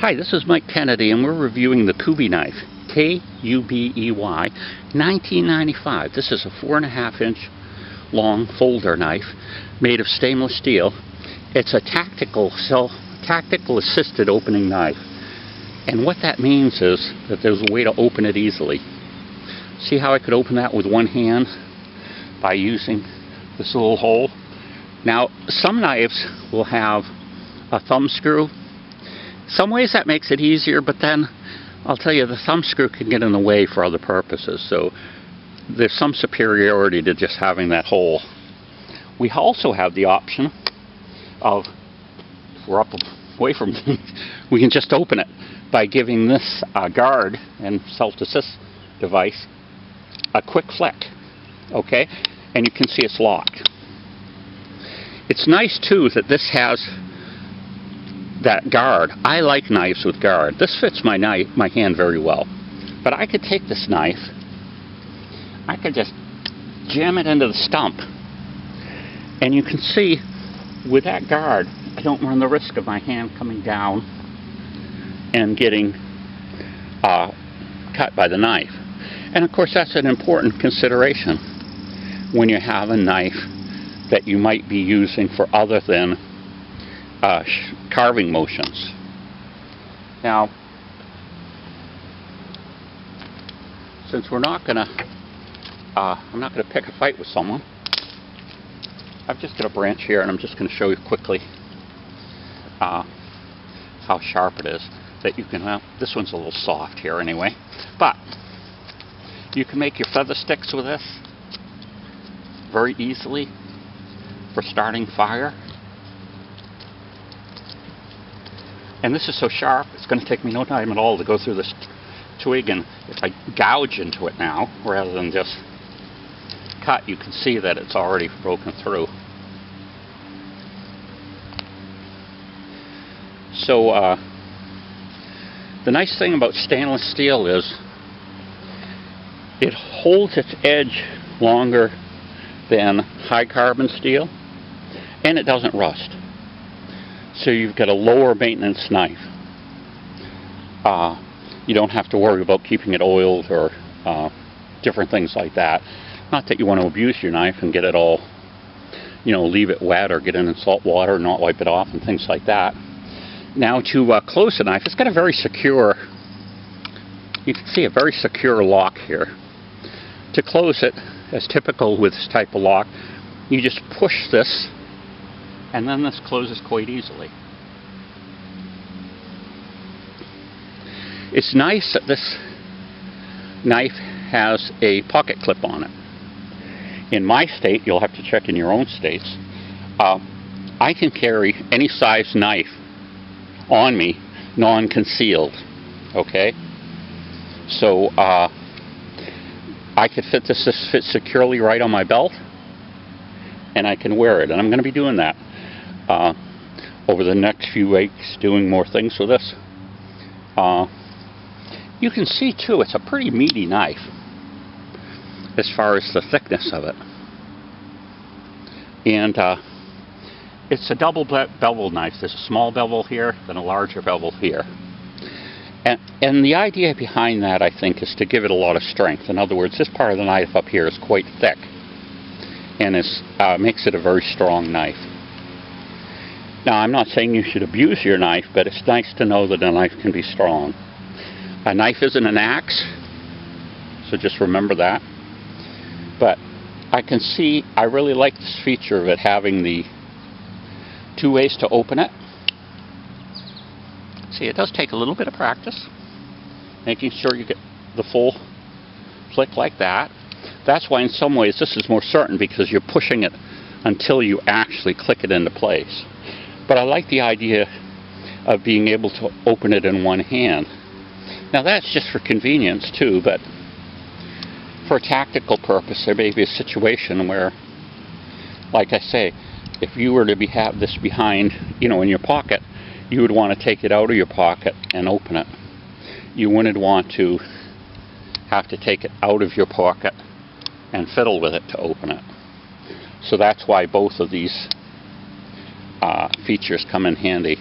Hi, this is Mike Kennedy, and we're reviewing the Kubey knife, Kubey, 1995. This is a 4.5 inch long folder knife made of stainless steel. It's a tactical assisted opening knife, and what that means is that there's a way to open it easily. See how I could open that with one hand by using this little hole? Now, some knives will have a thumb screw. Some ways that makes it easier, but then I'll tell you, the thumb screw can get in the way for other purposes, so there's some superiority to just having that hole. We also have the option of, if we're up away from it, we can just open it by giving this guard and self-assist device a quick flick, okay? And you can see it's locked. It's nice too that this has that guard. I like knives with guard. This fits my hand very well. But I could take this knife, I could just jam it into the stump, and you can see with that guard I don't run the risk of my hand coming down and getting cut by the knife. And of course that's an important consideration when you have a knife that you might be using for other than carving motions. Now, since we're not gonna, I'm not gonna pick a fight with someone, I've just got a branch here, and I'm just gonna show you quickly how sharp it is. That you can, well, this one's a little soft here anyway, but you can make your feather sticks with this very easily for starting fire. And this is so sharp, it's going to take me no time at all to go through this twig, and if I gouge into it now, rather than just cut, you can see that it's already broken through. So, the nice thing about stainless steel is it holds its edge longer than high carbon steel, and it doesn't rust. So you've got a lower maintenance knife. You don't have to worry about keeping it oiled or different things like that. Not that you want to abuse your knife and get it all, leave it wet or get it in salt water and not wipe it off and things like that. Now to close the knife, it's got a very secure, you can see a very secure lock here. To close it, as typical with this type of lock, you just push this, and then this closes quite easily. It's nice that this knife has a pocket clip on it. In my state, you'll have to check in your own states, I can carry any size knife on me, non-concealed, okay? So I could fit this fits securely right on my belt, and I can wear it, and I'm going to be doing that over the next few weeks, doing more things with this. You can see too, it's a pretty meaty knife as far as the thickness of it, and it's a double bevel knife. There's a small bevel here, then a larger bevel here, and the idea behind that, I think, is to give it a lot of strength. In other words, this part of the knife up here is quite thick, and makes it a very strong knife. Now, I'm not saying you should abuse your knife, but it's nice to know that a knife can be strong. A knife isn't an axe, so just remember that. But I can see, I really like this feature of it having the two ways to open it. See, it does take a little bit of practice, making sure you get the full flick like that. That's why in some ways this is more certain, because you're pushing it until you actually click it into place. But I like the idea of being able to open it in one hand. Now that's just for convenience too, but for a tactical purpose there may be a situation where, like I say, if you were to have this behind, in your pocket, you would want to take it out of your pocket and open it. You wouldn't want to have to take it out of your pocket and fiddle with it to open it. So that's why both of these features come in handy.